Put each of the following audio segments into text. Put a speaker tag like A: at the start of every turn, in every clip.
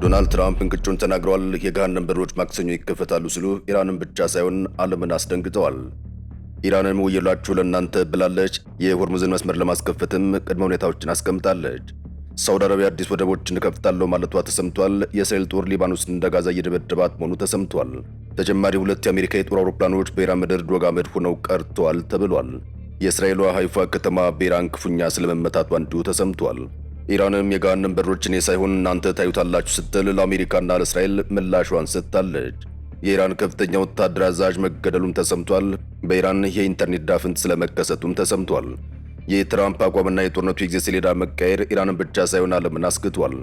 A: ዶናልድ ትራምፕ እንቅጩን ተናግረዋል። የገሃነም በሮች ማክሰኞ ይከፈታሉ ሲሉ ኢራንን ብቻ ሳይሆን ዓለምን አስደንግጠዋል። ኢራንም ወየላችሁ ለእናንተ ብላለች። የሆርሙዝን መስመር ለማስከፈትም ቅድመ ሁኔታዎችን አስቀምጣለች። ሳውዲ አረቢያ አዲስ ወደቦችን እከፍታለሁ ማለቷ ተሰምቷል። የእስራኤል ጦር ሊባኖስን እንደ ጋዛ እየደበደባት መሆኑ ተሰምቷል። ተጨማሪ 2 የአሜሪካ የጦር አውሮፕላኖች በኢራን ምድር ዶግ አመድ ሆነው ቀርተዋል ተብሏል። የእስራኤሏ ሃይፋ ከተማ በኢራን ክፉኛ ስለመመታቷ እንዲሁ ተሰምቷል። ኢራንም የገሃነም በሮች እኔ ሳይሆን እናንተ ታዩታላችሁ ስትል ለአሜሪካና ለእስራኤል ምላሿን ሰጥታለች። የኢራን ከፍተኛ ወታደራዊ አዛዥ መገደሉም ተሰምቷል። በኢራን የኢንተርኔት ዳፍንት ስለመከሰቱም ተሰምቷል። የትራምፕ አቋምና የጦርነቱ የጊዜ ሰሌዳ መቀየር ኢራንን ብቻ ሳይሆን ዓለምን አስግቷል።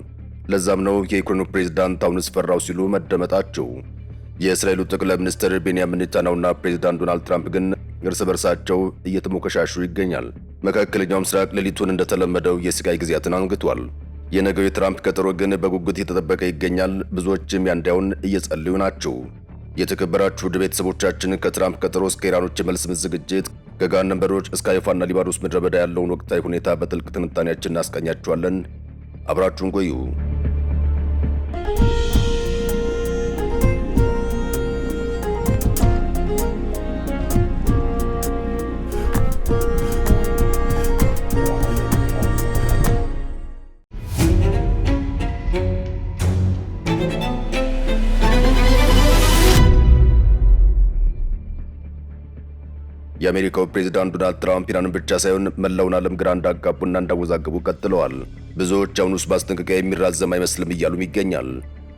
A: ለዛም ነው የዩክሬኑ ፕሬዝዳንት አሁንስ ፈራው ሲሉ መደመጣቸው። የእስራኤሉ ጠቅላይ ሚኒስትር ቤንያሚን ኔታንያሁና ፕሬዝዳንት ዶናልድ ትራምፕ ግን እርስ በርሳቸው እየተሞከሻሹ ይገኛል። መካከለኛው ምስራቅ ሌሊቱን እንደተለመደው የስቃይ ጊዜያትን አንግቷል። የነገው የትራምፕ ቀጠሮ ግን በጉጉት እየተጠበቀ ይገኛል። ብዙዎችም ያንዳዩን እየጸለዩ ናቸው። የተከበራችሁ ውድ ቤተሰቦቻችን ከትራምፕ ቀጠሮ እስከ ኢራኖች የመልስ ምት ዝግጅት ከገሃነም በሮች እስከ ሃይፋና ሊባኖስ ምድረ በዳ ያለውን ወቅታዊ ሁኔታ በጥልቅ ትንታኔያችን እናስቃኛችኋለን። አብራችሁን ቆዩ። የአሜሪካው ፕሬዝዳንት ዶናልድ ትራምፕ ኢራንን ብቻ ሳይሆን መላውን ዓለም ግራ እንዳጋቡና እንዳወዛገቡ ቀጥለዋል። ብዙዎች አሁንስ ማስጠንቀቂያ የሚራዘም አይመስልም እያሉም ይገኛል።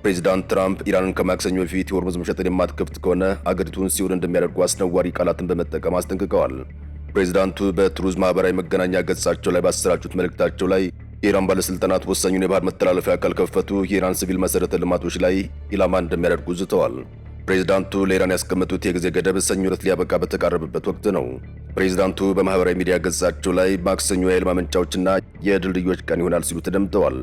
A: ፕሬዝዳንት ትራምፕ ኢራንን ከማክሰኞ በፊት የሆርሙዝ መሸጥን የማትከፍት ከሆነ አገሪቱን ሲኦል እንደሚያደርጉ አስነዋሪ ቃላትን በመጠቀም አስጠንቅቀዋል። ፕሬዝዳንቱ በትሩዝ ማህበራዊ መገናኛ ገጻቸው ላይ ባሰራጩት መልእክታቸው ላይ የኢራን ባለስልጣናት ወሳኙን የባህር መተላለፊያ ካልከፈቱ የኢራን ሲቪል መሰረተ ልማቶች ላይ ኢላማ እንደሚያደርጉ ዝተዋል። ፕሬዝዳንቱ ለኢራን ያስቀመጡት የጊዜ ገደብ ሰኞ ዕለት ሊያበቃ በተቃረበበት ወቅት ነው። ፕሬዝዳንቱ በማህበራዊ ሚዲያ ገጻቸው ላይ ማክሰኞ የኃይል ማመንጫዎችና የድልድዮች ቀን ይሆናል ሲሉ ተደምጠዋል።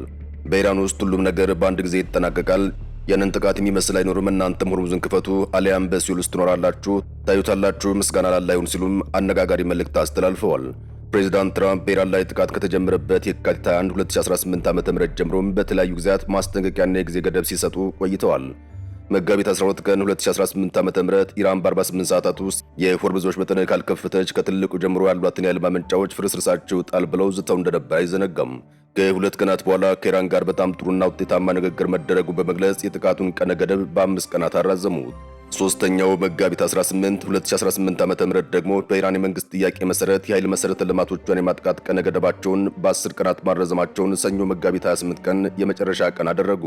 A: በኢራን ውስጥ ሁሉም ነገር በአንድ ጊዜ ይጠናቀቃል። ያንን ጥቃት የሚመስል አይኖርም። እናንተም ሆርሙዝን ክፈቱ፣ አሊያም በሲኦል ውስጥ ትኖራላችሁ፣ ታዩታላችሁ፣ ምስጋና ላላህ ይሁን ሲሉም አነጋጋሪ መልእክት አስተላልፈዋል። ፕሬዝዳንት ትራምፕ በኢራን ላይ ጥቃት ከተጀመረበት የካቲት 21 2018 ዓ.ም ጀምሮም በተለያዩ ጊዜያት ማስጠንቀቂያና የጊዜ ገደብ ሲሰጡ ቆይተዋል። መጋቢት 12 ቀን 2018 ዓ.ም ኢራን በ48 ሰዓታት ውስጥ የሆርሙዝ መጠን ካልከፈተች ከትልቁ ጀምሮ ያሏትን የኃይል ማመንጫዎች ፍርስርሳቸው ጣል ብለው ዝተው እንደነበር አይዘነጋም። ከ2 ቀናት በኋላ ከኢራን ጋር በጣም ጥሩና ውጤታማ ንግግር መደረጉ በመግለጽ የጥቃቱን ቀነ ገደብ በ5 ቀናት አራዘሙት። ሶስተኛው መጋቢት 18 2018 ዓ.ም ደግሞ በኢራን የመንግስት ጥያቄ መሰረት የኃይል መሰረተ ልማቶቿን የማጥቃት ቀነ ገደባቸውን በ10 ቀናት ማራዘማቸውን ሰኞ መጋቢት 28 ቀን የመጨረሻ ቀን አደረጉ።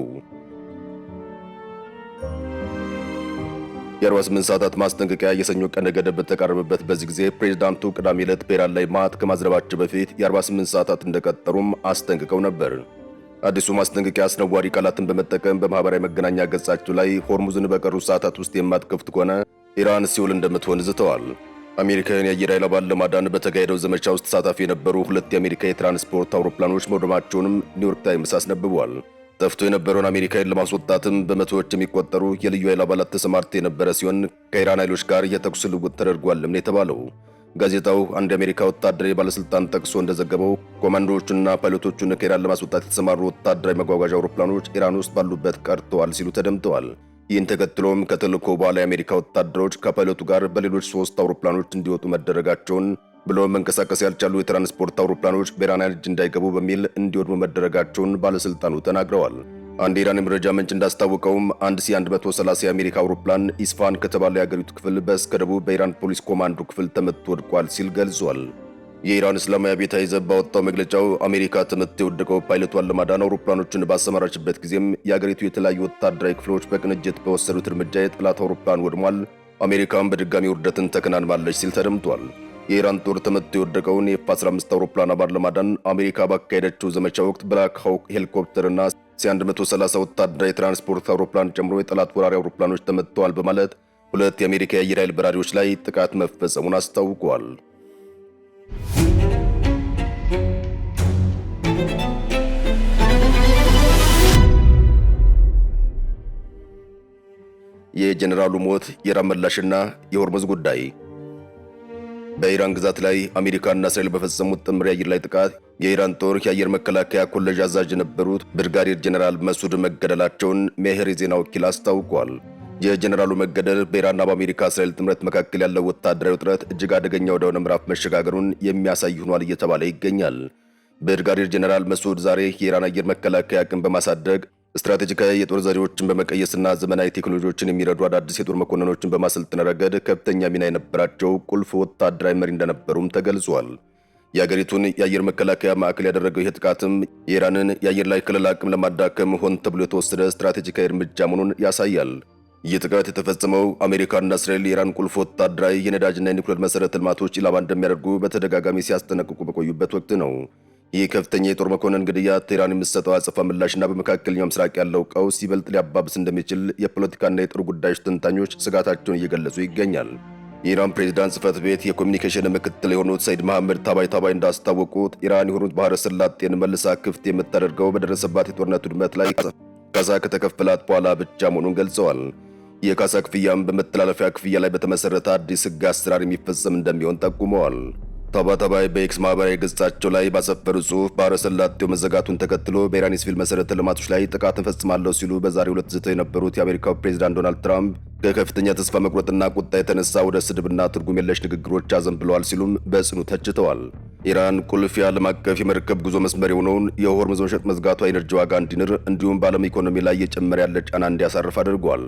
A: የ48 ሰዓታት ማስጠንቀቂያ የሰኞ ቀነ ገደብ በተቃረበበት በዚህ ጊዜ ፕሬዝዳንቱ ቅዳሜ ዕለት በኢራን ላይ ማት ከማዝረባቸው በፊት የ48 ሰዓታት እንደቀጠሩም አስጠንቅቀው ነበር። አዲሱ ማስጠንቀቂያ አስነዋሪ ቃላትን በመጠቀም በማህበራዊ መገናኛ ገጻቸው ላይ ሆርሙዝን በቀሩ ሰዓታት ውስጥ የማትከፍት ከሆነ ኢራን ሲኦል እንደምትሆን ዝተዋል። አሜሪካውያን የአየር ኃይል አባል ለማዳን በተካሄደው ዘመቻ ውስጥ ተሳታፊ የነበሩ 2 የአሜሪካ የትራንስፖርት አውሮፕላኖች መውደማቸውንም ኒውዮርክ ታይምስ አስነብቧል። ጠፍቶ የነበረውን አሜሪካን ለማስወጣትም በመቶዎች የሚቆጠሩ የልዩ ኃይል አባላት ተሰማርተው የነበረ ሲሆን ከኢራን ኃይሎች ጋር የተኩስ ልውውጥ ተደርጓልም ነው የተባለው። ጋዜጣው አንድ የአሜሪካ ወታደራዊ ባለስልጣን ጠቅሶ እንደዘገበው ኮማንዶዎቹና ፓይሎቶቹን ከኢራን ለማስወጣት የተሰማሩ ወታደራዊ መጓጓዣ አውሮፕላኖች ኢራን ውስጥ ባሉበት ቀርተዋል ሲሉ ተደምጠዋል። ይህን ተከትሎም ከተልእኮ በኋላ የአሜሪካ ወታደሮች ከፓይሎቱ ጋር በሌሎች 3 አውሮፕላኖች እንዲወጡ መደረጋቸውን ብሎ መንቀሳቀስ ያልቻሉ የትራንስፖርት አውሮፕላኖች በኢራን እጅ እንዳይገቡ በሚል እንዲወድሙ መደረጋቸውን ባለስልጣኑ ተናግረዋል። አንድ የኢራን መረጃ ምንጭ እንዳስታወቀውም አንድ ሲ-130 የአሜሪካ አውሮፕላን ኢስፋሃን ከተባለ የአገሪቱ ክፍል በስከ ደቡብ በኢራን ፖሊስ ኮማንዶ ክፍል ተመትቶ ወድቋል ሲል ገልጿል። የኢራን እስላማዊ አብዮታዊ ዘብ ባወጣው መግለጫው አሜሪካ ተመትቶ የወደቀው ፓይለቷን ለማዳን አውሮፕላኖችን ባሰማራችበት ጊዜም የአገሪቱ የተለያዩ ወታደራዊ ክፍሎች በቅንጅት በወሰዱት እርምጃ የጠላት አውሮፕላን ወድሟል፣ አሜሪካም በድጋሚ ውርደትን ተከናንባለች ሲል ተደምጧል። የኢራን ጦር ተመትቶ የወደቀውን የኤፍ-15 አውሮፕላን አባል ለማዳን አሜሪካ ባካሄደችው ዘመቻ ወቅት ብላክ ሃውክ ሄሊኮፕተርና ሲ-130 ወታደራዊ የትራንስፖርት አውሮፕላን ጨምሮ የጠላት ወራሪ አውሮፕላኖች ተመትተዋል በማለት 2 የአሜሪካ የአየር ኃይል በራሪዎች ላይ ጥቃት መፈጸሙን አስታውቋል። የጀነራሉ ሞት፣ የኢራን ምላሽና የሆርሙዝ ጉዳይ በኢራን ግዛት ላይ አሜሪካና እስራኤል በፈጸሙት ጥምር የአየር ላይ ጥቃት የኢራን ጦር የአየር መከላከያ ኮሌጅ አዛዥ የነበሩት ብርጋዴር ጀነራል መሱድ መገደላቸውን ሜሄር የዜና ወኪል አስታውቋል። የጀነራሉ መገደል በኢራንና በአሜሪካ እስራኤል ጥምረት መካከል ያለው ወታደራዊ ውጥረት እጅግ አደገኛ ወደሆነ ምዕራፍ መሸጋገሩን የሚያሳይ ሆኗል እየተባለ ይገኛል። ብርጋዴር ጀነራል መሱድ ዛሬ የኢራን አየር መከላከያ አቅም በማሳደግ ስትራቴጂካዊ የጦር ዘዴዎችን በመቀየስና ዘመናዊ ቴክኖሎጂዎችን የሚረዱ አዳዲስ የጦር መኮንኖችን በማሰልጠን ረገድ ከፍተኛ ሚና የነበራቸው ቁልፍ ወታደራዊ መሪ እንደነበሩም ተገልጿል። የአገሪቱን የአየር መከላከያ ማዕከል ያደረገው ይህ ጥቃትም የኢራንን የአየር ላይ ከለላ አቅም ለማዳከም ሆን ተብሎ የተወሰደ ስትራቴጂካዊ እርምጃ መሆኑን ያሳያል። ይህ ጥቃት የተፈጸመው አሜሪካና እስራኤል የኢራን ቁልፍ ወታደራዊ የነዳጅና የኒውክሌር መሠረተ ልማቶች ኢላማ እንደሚያደርጉ በተደጋጋሚ ሲያስጠነቅቁ በቆዩበት ወቅት ነው። ይህ ከፍተኛ የጦር መኮንን ግድያ ቴህራን የምትሰጠው አጸፋ ምላሽና በመካከለኛው ምስራቅ ያለው ቀውስ ይበልጥ ሊያባብስ እንደሚችል የፖለቲካና የጦር ጉዳዮች ተንታኞች ስጋታቸውን እየገለጹ ይገኛል። የኢራን ፕሬዝዳንት ጽህፈት ቤት የኮሚኒኬሽን ምክትል የሆኑት ሰይድ መሐመድ ታባይ እንዳስታወቁት ኢራን የሆኑት ባህረ ሰላጤን መልሳ ክፍት የምታደርገው በደረሰባት የጦርነት ውድመት ላይ ካሳ ከተከፈላት በኋላ ብቻ መሆኑን ገልጸዋል። የካሳ ክፍያም በመተላለፊያ ክፍያ ላይ በተመሰረተ አዲስ ሕግ አሰራር የሚፈጸም እንደሚሆን ጠቁመዋል። ታባይ በኤክስ ማህበራዊ ገጻቸው ላይ ባሰፈሩ ጽሑፍ ባህረ ሰላጤው መዘጋቱን ተከትሎ በኢራን የሲቪል መሠረተ ልማቶች ላይ ጥቃት እንፈጽማለሁ ሲሉ በዛሬው ዕለት ዝተው የነበሩት የአሜሪካው ፕሬዝዳንት ዶናልድ ትራምፕ ከከፍተኛ ተስፋ መቁረጥና ቁጣ የተነሳ ወደ ስድብና ትርጉም የለሽ ንግግሮች አዘንብለዋል ሲሉም በጽኑ ተችተዋል። ኢራን ቁልፍ የዓለም አቀፍ የመርከብ ጉዞ መስመር የሆነውን የሆርሙዝ ወሽመጥ መዝጋቷ የኤነርጂ ዋጋ እንዲንር እንዲሁም በዓለም ኢኮኖሚ ላይ እየጨመረ ያለ ጫና እንዲያሳርፍ አድርጓል።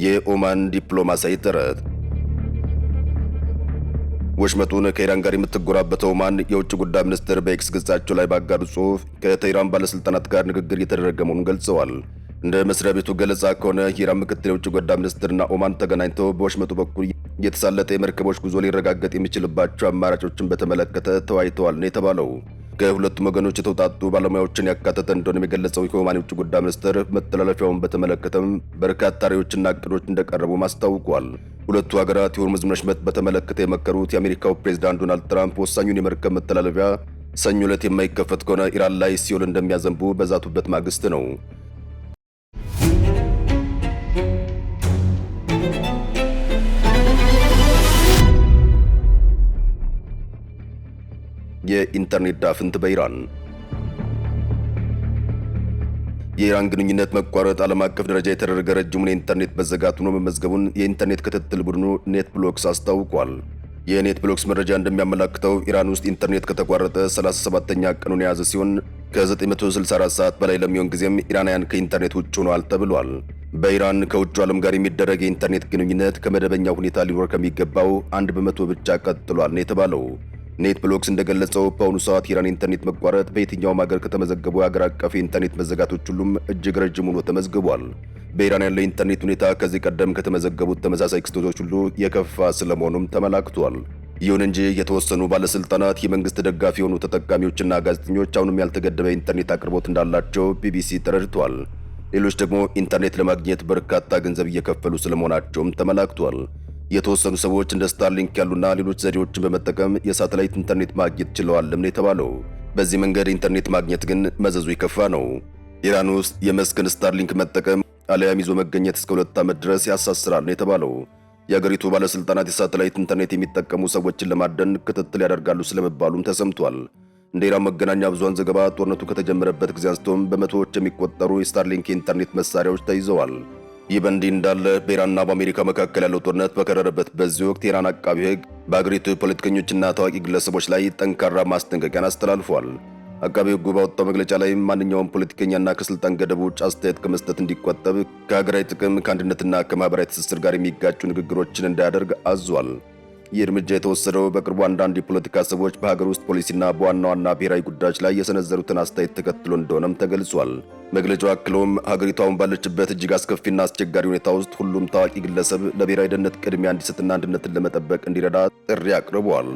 A: የኦማን ዲፕሎማሲያዊ ጥረት ወሽመጡን ከኢራን ጋር የምትጎራበተው ኦማን የውጭ ጉዳይ ሚኒስትር በኤክስ ገጻቸው ላይ ባጋሩ ጽሑፍ ከቴህራን ባለስልጣናት ጋር ንግግር እየተደረገ መሆኑን ገልጸዋል። እንደ መስሪያ ቤቱ ገለጻ ከሆነ የኢራን ምክትል የውጭ ጉዳይ ሚኒስትርና ኦማን ተገናኝተው በወሽመጡ በኩል የተሳለጠ የመርከቦች ጉዞ ሊረጋገጥ የሚችልባቸው አማራጮችን በተመለከተ ተወያይተዋል ነው የተባለው። ከሁለቱም ወገኖች የተውጣጡ ባለሙያዎችን ያካተተ እንደሆነ የገለጸው የኦማን የውጭ ጉዳይ ሚኒስትር መተላለፊያውን በተመለከተም በርካታ ራዕዮችና እቅዶች እንደቀረቡ አስታውቋል። ሁለቱ ሀገራት የሆርሙዝ ወሽመጥ በተመለከተ የመከሩት የአሜሪካው ፕሬዝዳንት ዶናልድ ትራምፕ ወሳኙን የመርከብ መተላለፊያ ሰኞ ዕለት የማይከፈት ከሆነ ኢራን ላይ ሲኦል እንደሚያዘንቡ በዛቱበት ማግስት ነው። የኢንተርኔት ዳፍንት በኢራን የኢራን ግንኙነት መቋረጥ ዓለም አቀፍ ደረጃ የተደረገ ረጅሙን የኢንተርኔት መዘጋት ሆኖ መመዝገቡን የኢንተርኔት ክትትል ቡድኑ ኔትብሎክስ አስታውቋል። የኔትብሎክስ መረጃ እንደሚያመላክተው ኢራን ውስጥ ኢንተርኔት ከተቋረጠ 37ኛ ቀኑን የያዘ ሲሆን ከ964 ሰዓት በላይ ለሚሆን ጊዜም ኢራናውያን ከኢንተርኔት ውጭ ሆነዋል ተብሏል። በኢራን ከውጭ ዓለም ጋር የሚደረግ የኢንተርኔት ግንኙነት ከመደበኛ ሁኔታ ሊኖር ከሚገባው 1% ብቻ ቀጥሏል ነው የተባለው። ኔትብሎክስ እንደገለጸው በአሁኑ ሰዓት የኢራን ኢንተርኔት መቋረጥ በየትኛውም ሀገር ከተመዘገቡ የሀገር አቀፍ የኢንተርኔት መዘጋቶች ሁሉም እጅግ ረጅም ሆኖ ተመዝግቧል። በኢራን ያለው ኢንተርኔት ሁኔታ ከዚህ ቀደም ከተመዘገቡት ተመሳሳይ ክስተቶች ሁሉ የከፋ ስለመሆኑም ተመላክቷል። ይሁን እንጂ የተወሰኑ ባለስልጣናት፣ የመንግስት ደጋፊ የሆኑ ተጠቃሚዎችና ጋዜጠኞች አሁንም ያልተገደበ ኢንተርኔት አቅርቦት እንዳላቸው ቢቢሲ ተረድቷል። ሌሎች ደግሞ ኢንተርኔት ለማግኘት በርካታ ገንዘብ እየከፈሉ ስለመሆናቸውም ተመላክቷል። የተወሰኑ ሰዎች እንደ ስታርሊንክ ያሉና ሌሎች ዘዴዎችን በመጠቀም የሳተላይት ኢንተርኔት ማግኘት ችለዋልም ነው የተባለው። በዚህ መንገድ ኢንተርኔት ማግኘት ግን መዘዙ የከፋ ነው። ኢራን ውስጥ የመስክን ስታርሊንክ መጠቀም አለያም ይዞ መገኘት እስከ 2 ዓመት ድረስ ያሳስራል ነው የተባለው። የአገሪቱ ባለስልጣናት የሳተላይት ኢንተርኔት የሚጠቀሙ ሰዎችን ለማደን ክትትል ያደርጋሉ ስለመባሉም ተሰምቷል። እንደ ኢራን መገናኛ ብዙሃን ዘገባ ጦርነቱ ከተጀመረበት ጊዜ አንስቶም በመቶዎች የሚቆጠሩ የስታርሊንክ የኢንተርኔት መሳሪያዎች ተይዘዋል። ይህ በእንዲህ እንዳለ በኢራንና በአሜሪካ መካከል ያለው ጦርነት በከረረበት በዚህ ወቅት የኢራን አቃቢ ሕግ በአገሪቱ ፖለቲከኞችና ታዋቂ ግለሰቦች ላይ ጠንካራ ማስጠንቀቂያን አስተላልፏል። አቃቢ ሕጉ ባወጣው መግለጫ ላይ ማንኛውም ፖለቲከኛና ከስልጣን ገደብ ውጭ አስተያየት ከመስጠት እንዲቆጠብ፣ ከሀገራዊ ጥቅም ከአንድነትና ከማህበራዊ ትስስር ጋር የሚጋጩ ንግግሮችን እንዳያደርግ አዟል። ይህ እርምጃ የተወሰደው በቅርቡ አንዳንድ የፖለቲካ ሰዎች በሀገር ውስጥ ፖሊሲና በዋና ዋና ብሔራዊ ጉዳዮች ላይ የሰነዘሩትን አስተያየት ተከትሎ እንደሆነም ተገልጿል። መግለጫው አክሎም ሀገሪቱ አሁን ባለችበት እጅግ አስከፊና አስቸጋሪ ሁኔታ ውስጥ ሁሉም ታዋቂ ግለሰብ ለብሔራዊ ደህንነት ቅድሚያ እንዲሰጥና አንድነትን ለመጠበቅ እንዲረዳ ጥሪ አቅርበዋል።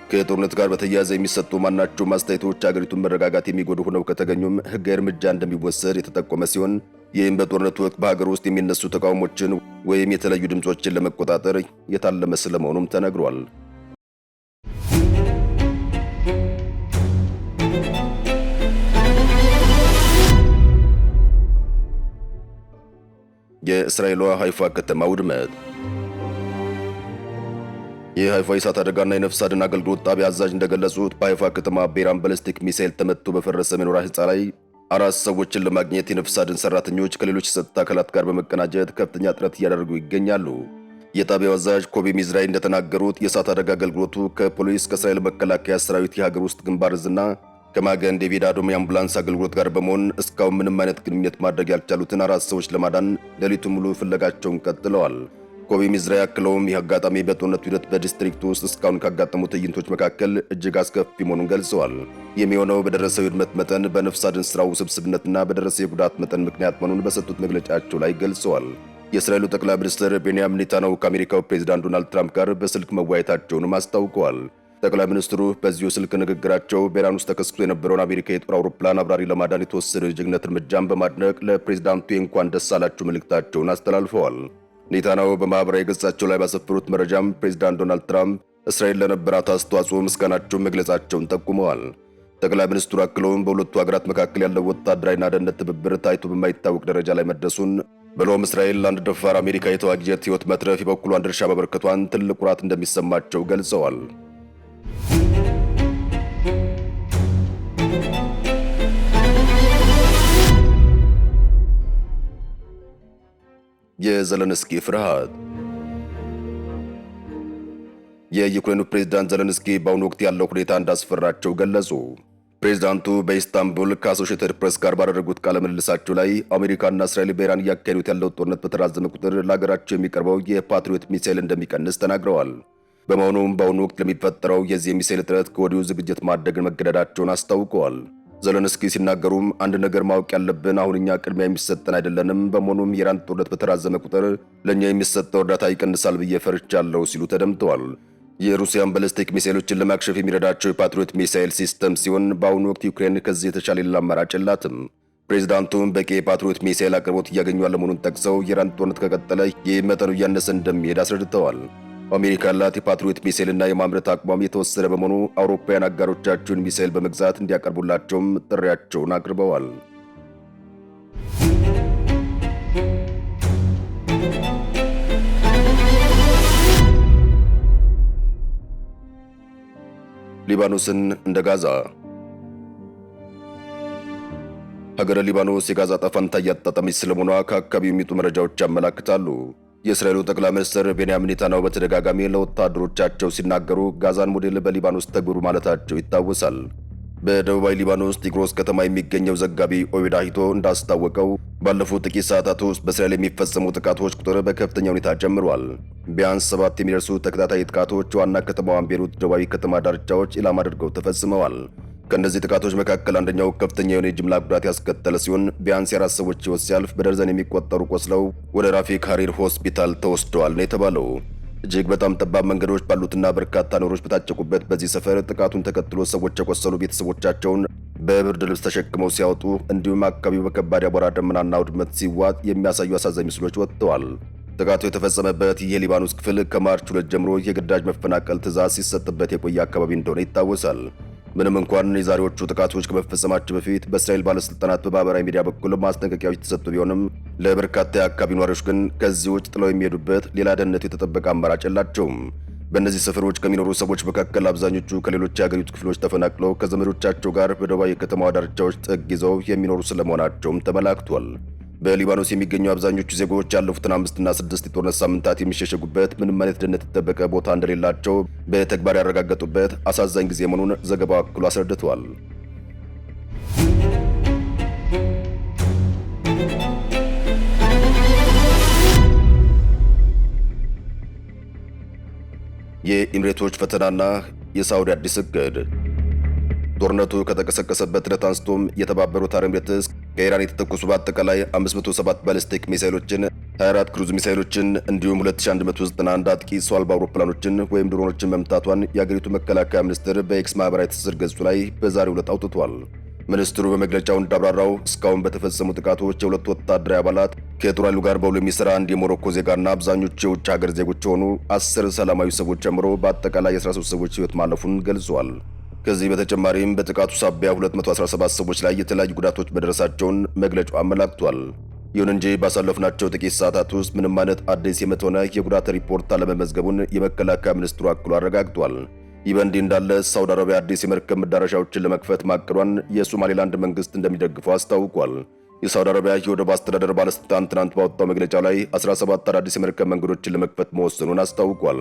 A: ከጦርነት ጋር በተያያዘ የሚሰጡ ማናቸውም አስተያየቶች ሀገሪቱን መረጋጋት የሚጎዱ ሆነው ከተገኙም ሕጋዊ እርምጃ እንደሚወሰድ የተጠቆመ ሲሆን ይህም በጦርነቱ ወቅት በሀገር ውስጥ የሚነሱ ተቃውሞችን ወይም የተለዩ ድምጾችን ለመቆጣጠር የታለመ ስለመሆኑም ተነግሯል። የእስራኤሏ ሃይፋ ከተማ ውድመት። የሃይፋ የእሳት አደጋና የነፍስ አድን አገልግሎት ጣቢያ አዛዥ እንደገለጹት በሃይፋ ከተማ በኢራን ባለስቲክ ሚሳኤል ተመትቶ በፈረሰ መኖሪያ ህንፃ ላይ 4 ሰዎችን ለማግኘት የነፍስ አድን ሰራተኞች ከሌሎች የጸጥታ አካላት ጋር በመቀናጀት ከፍተኛ ጥረት እያደረጉ ይገኛሉ። የጣቢያው አዛዥ ኮቢ ሚዝራይ እንደተናገሩት የእሳት አደጋ አገልግሎቱ ከፖሊስ፣ ከእስራኤል መከላከያ ሰራዊት የሀገር ውስጥ ግንባር እዝና ከማገን ዴቪድ አዶም የአምቡላንስ አገልግሎት ጋር በመሆን እስካሁን ምንም አይነት ግንኙነት ማድረግ ያልቻሉትን 4 ሰዎች ለማዳን ሌሊቱን ሙሉ ፍለጋቸውን ቀጥለዋል። ኮቢ ሚዝራይ አክለውም ይህ አጋጣሚ በጦርነቱ ሂደት በዲስትሪክቱ ውስጥ እስካሁን ካጋጠሙ ትዕይንቶች መካከል እጅግ አስከፊ መሆኑን ገልጸዋል። የሚሆነው በደረሰው የውድመት መጠን፣ በነፍስ አድን ስራው ውስብስብነትና በደረሰው የጉዳት መጠን ምክንያት መሆኑን በሰጡት መግለጫቸው ላይ ገልጸዋል። የእስራኤሉ ጠቅላይ ሚኒስትር ቤንያሚን ኔታንያሁ ከአሜሪካው ፕሬዝዳንት ዶናልድ ትራምፕ ጋር በስልክ መወያየታቸውንም አስታውቀዋል። ጠቅላይ ሚኒስትሩ በዚሁ ስልክ ንግግራቸው በኢራን ውስጥ ተከስቶ የነበረውን አሜሪካ የጦር አውሮፕላን አብራሪ ለማዳን የተወሰደው የጀግነት እርምጃን በማድነቅ ለፕሬዝዳንቱ የእንኳን ደስ አላችሁ መልእክታቸውን አስተላልፈዋል። ኔታንያሁ በማኅበራዊ ገጻቸው ላይ ባሰፈሩት መረጃም ፕሬዝዳንት ዶናልድ ትራምፕ እስራኤል ለነበራት አስተዋጽኦ ምስጋናቸውን መግለጻቸውን ጠቁመዋል። ጠቅላይ ሚኒስትሩ አክለውም በሁለቱ ሀገራት መካከል ያለው ወታደራዊና ደህንነት ትብብር ታይቶ በማይታወቅ ደረጃ ላይ መድረሱን ብሎም እስራኤል ለአንድ ደፋር አሜሪካ የተዋጊ ጀት ሕይወት መትረፍ የበኩሏን ድርሻ ማበርከቷን ትልቅ ኩራት እንደሚሰማቸው ገልጸዋል። የዘለንስኪ ፍርሃት። የዩክሬኑ ፕሬዝዳንት ዘለንስኪ በአሁኑ ወቅት ያለው ሁኔታ እንዳስፈራቸው ገለጹ። ፕሬዝዳንቱ በኢስታንቡል ከአሶሺየትድ ፕሬስ ጋር ባደረጉት ቃለ ምልልሳቸው ላይ አሜሪካና እስራኤል በኢራን እያካሄዱት ያለው ጦርነት በተራዘመ ቁጥር ለሀገራቸው የሚቀርበው የፓትሪዮት ሚሳኤል እንደሚቀንስ ተናግረዋል። በመሆኑም በአሁኑ ወቅት ለሚፈጠረው የዚህ የሚሳኤል እጥረት ከወዲሁ ዝግጅት ማድረግን መገደዳቸውን አስታውቀዋል። ዘለንስኪ ሲናገሩም አንድ ነገር ማወቅ ያለብን አሁን እኛ ቅድሚያ የሚሰጠን አይደለንም። በመሆኑም የኢራን ጦርነት በተራዘመ ቁጥር ለእኛ የሚሰጠው እርዳታ ይቀንሳል ብዬ ፈርቻለሁ ሲሉ ተደምጠዋል። የሩሲያን ባሊስቲክ ሚሳኤሎችን ለማክሸፍ የሚረዳቸው የፓትሪዮት ሚሳኤል ሲስተም ሲሆን በአሁኑ ወቅት ዩክሬን ከዚህ የተሻለ ሌላ አማራጭ የላትም። ፕሬዝዳንቱም በቂ የፓትሪዮት ሚሳኤል አቅርቦት እያገኙ ያለመሆኑን ጠቅሰው የኢራን ጦርነት ከቀጠለ ይህ መጠኑ እያነሰ እንደሚሄድ አስረድተዋል። አሜሪካ ያላት የፓትሪዮት ሚሳኤልና የማምረት አቅሟም የተወሰነ በመሆኑ አውሮፓውያን አጋሮቻቸውን ሚሳኤል በመግዛት እንዲያቀርቡላቸውም ጥሪያቸውን አቅርበዋል። ሊባኖስን እንደ ጋዛ። ሀገረ ሊባኖስ የጋዛ ዕጣ ፈንታ እያጣጣመች ስለመሆኗ ከአካባቢው የሚወጡ መረጃዎች ያመላክታሉ። የእስራኤሉ ጠቅላይ ሚኒስትር ቤንያሚን ኔታንያሁ በተደጋጋሚ ለወታደሮቻቸው ሲናገሩ ጋዛን ሞዴል በሊባኖስ ተግብሩ ማለታቸው ይታወሳል። በደቡባዊ ሊባኖስ ቲግሮስ ከተማ የሚገኘው ዘጋቢ ኦዌድ አሂቶ እንዳስታወቀው ባለፉት ጥቂት ሰዓታት ውስጥ በእስራኤል የሚፈጸሙ ጥቃቶች ቁጥር በከፍተኛ ሁኔታ ጨምሯል። ቢያንስ 7 የሚደርሱ ተከታታይ ጥቃቶች ዋና ከተማዋን ቤሩት ደቡባዊ ከተማ ዳርቻዎች ኢላማ አድርገው ተፈጽመዋል። ከእነዚህ ጥቃቶች መካከል አንደኛው ከፍተኛ የሆነ የጅምላ ጉዳት ያስከተለ ሲሆን ቢያንስ የ4 ሰዎች ሕይወት ሲያልፍ በደርዘን የሚቆጠሩ ቆስለው ወደ ራፊክ ሀሪር ሆስፒታል ተወስደዋል ነው የተባለው። እጅግ በጣም ጠባብ መንገዶች ባሉትና በርካታ ኖሮች በታጨቁበት በዚህ ሰፈር ጥቃቱን ተከትሎ ሰዎች የቆሰሉ ቤተሰቦቻቸውን በብርድ ልብስ ተሸክመው ሲያወጡ እንዲሁም አካባቢው በከባድ አቧራ ደመናና ውድመት ሲዋጥ የሚያሳዩ አሳዛኝ ምስሎች ወጥተዋል። ጥቃቱ የተፈጸመበት ይህ የሊባኖስ ክፍል ከማርች 2 ጀምሮ የግዳጅ መፈናቀል ትዕዛዝ ሲሰጥበት የቆየ አካባቢ እንደሆነ ይታወሳል። ምንም እንኳን የዛሬዎቹ ጥቃቶች ከመፈጸማቸው በፊት በእስራኤል ባለስልጣናት በማህበራዊ ሚዲያ በኩል ማስጠንቀቂያዎች የተሰጡ ቢሆንም ለበርካታ የአካባቢ ነዋሪዎች ግን ከዚህ ውጭ ጥለው የሚሄዱበት ሌላ ደህንነቱ የተጠበቀ አማራጭ የላቸውም። በእነዚህ ሰፈሮች ከሚኖሩ ሰዎች መካከል አብዛኞቹ ከሌሎች የሀገሪቱ ክፍሎች ተፈናቅለው ከዘመዶቻቸው ጋር በደቡባዊ የከተማዋ ዳርቻዎች ጥግ ይዘው የሚኖሩ ስለመሆናቸውም ተመላክቷል። በሊባኖስ የሚገኙ አብዛኞቹ ዜጎች ያለፉትን 5 እና 6 የጦርነት ሳምንታት የሚሸሸጉበት ምንም አይነት ደህንነት የተጠበቀ ቦታ እንደሌላቸው በተግባር ያረጋገጡበት አሳዛኝ ጊዜ መሆኑን ዘገባው አክሎ አስረድቷል። የኢሚሬቶች ፈተናና የሳውዲ አዲስ እቅድ። ጦርነቱ ከተቀሰቀሰበት ዕለት አንስቶም የተባበሩት አረብ ኤሚሬትስ ከኢራን የተተኮሱ በአጠቃላይ 507 ባሊስቲክ ሚሳኤሎችን፣ 24 ክሩዝ ሚሳኤሎችን እንዲሁም 2191 አጥቂ ሰው አልባ አውሮፕላኖችን ወይም ድሮኖችን መምታቷን የአገሪቱ መከላከያ ሚኒስትር በኤክስ ማህበራዊ ትስስር ገጹ ላይ በዛሬው ዕለት አውጥቷል። ሚኒስትሩ በመግለጫው እንዳብራራው እስካሁን በተፈጸሙ ጥቃቶች የሁለት ወታደራዊ አባላት ከጦር ኃይሉ ጋር በውል የሚሰራ አንድ የሞሮኮ ዜጋና አብዛኞቹ የውጭ ሀገር ዜጎች የሆኑ 10 ሰላማዊ ሰዎች ጨምሮ በአጠቃላይ 13 ሰዎች ሕይወት ማለፉን ገልጿል። ከዚህ በተጨማሪም በጥቃቱ ሳቢያ 217 ሰዎች ላይ የተለያዩ ጉዳቶች መድረሳቸውን መግለጫው አመላክቷል። ይሁን እንጂ ባሳለፍናቸው ጥቂት ሰዓታት ውስጥ ምንም አይነት አዲስ የሞት ሆነ የጉዳት ሪፖርት አለመመዝገቡን የመከላከያ ሚኒስትሩ አክሎ አረጋግጧል። ይህ በእንዲህ እንዳለ ሳውዲ አረቢያ አዲስ የመርከብ መዳረሻዎችን ለመክፈት ማቀዷን የሶማሌላንድ መንግስት እንደሚደግፈው አስታውቋል። የሳውዲ አረቢያ የወደብ አስተዳደር ባለስልጣን ትናንት ባወጣው መግለጫ ላይ 17 አዳዲስ የመርከብ መንገዶችን ለመክፈት መወሰኑን አስታውቋል።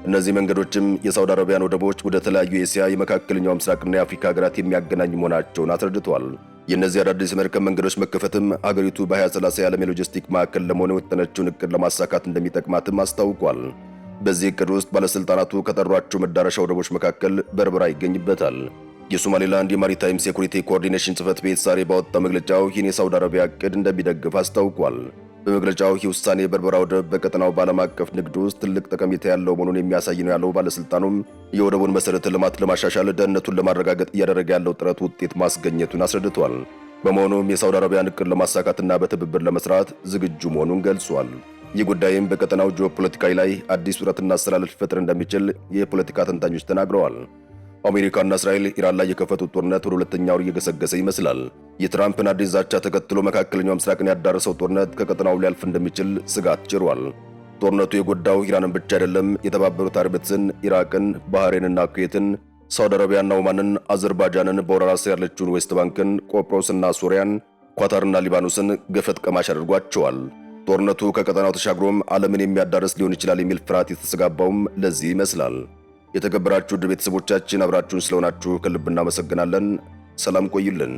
A: እነዚህ መንገዶችም የሳውዲ አረቢያን ወደቦች ወደ ተለያዩ የእስያ፣ የመካከለኛው ምስራቅና የአፍሪካ ሀገራት የሚያገናኝ መሆናቸውን አስረድቷል። የእነዚህ አዳዲስ የመርከብ መንገዶች መከፈትም ሀገሪቱ በ2030 የዓለም የሎጂስቲክ ማዕከል ለመሆን የወጠነችውን እቅድ ለማሳካት እንደሚጠቅማትም አስታውቋል። በዚህ እቅድ ውስጥ ባለስልጣናቱ ከጠሯቸው መዳረሻ ወደቦች መካከል በርበራ ይገኝበታል። የሶማሌላንድ የማሪታይም ሴኩሪቲ ኮኦርዲኔሽን ጽሕፈት ቤት ዛሬ ባወጣው መግለጫው ይህን የሳውዲ አረቢያ እቅድ እንደሚደግፍ አስታውቋል። በመግለጫው ይህ ውሳኔ በርበራ ወደብ በቀጠናው በዓለም አቀፍ ንግድ ውስጥ ትልቅ ጠቀሜታ ያለው መሆኑን የሚያሳይ ነው ያለው ባለስልጣኑም የወደቡን መሰረተ ልማት ለማሻሻል ደህንነቱን ለማረጋገጥ እያደረገ ያለው ጥረት ውጤት ማስገኘቱን አስረድቷል። በመሆኑም የሳውዲ አረቢያን እቅድ ለማሳካትና በትብብር ለመስራት ዝግጁ መሆኑን ገልጿል። ይህ ጉዳይም በቀጠናው ጂኦፖለቲካዊ ላይ አዲስ ውጥረትና አሰላለፍ ሊፈጥር እንደሚችል የፖለቲካ ተንታኞች ተናግረዋል። አሜሪካና እስራኤል ኢራን ላይ የከፈቱት ጦርነት ወደ ሁለተኛው ወር እየገሰገሰ ይመስላል። የትራምፕን አዲስ ዛቻ ተከትሎ መካከለኛው ምስራቅን ያዳረሰው ጦርነት ከቀጠናው ሊያልፍ እንደሚችል ስጋት ጭሯል። ጦርነቱ የጎዳው ኢራንን ብቻ አይደለም። የተባበሩት አረብ ኤሚሬትን፣ ኢራቅን፣ ባህሬንና ኩዌትን፣ ሳውዲ አረቢያና ኦማንን፣ አዘርባይጃንን፣ በወረራ ስር ያለችውን ዌስት ባንክን፣ ቆጵሮስና ሶሪያን፣ ኳታርና ሊባኖስን ገፈት ቀማሽ አድርጓቸዋል። ጦርነቱ ከቀጠናው ተሻግሮም ዓለምን የሚያዳርስ ሊሆን ይችላል የሚል ፍርሃት የተሰጋባውም ለዚህ ይመስላል። የተከበራችሁ ውድ ቤተሰቦቻችን አብራችሁን ስለሆናችሁ ከልብ እናመሰግናለን። ሰላም ቆዩልን።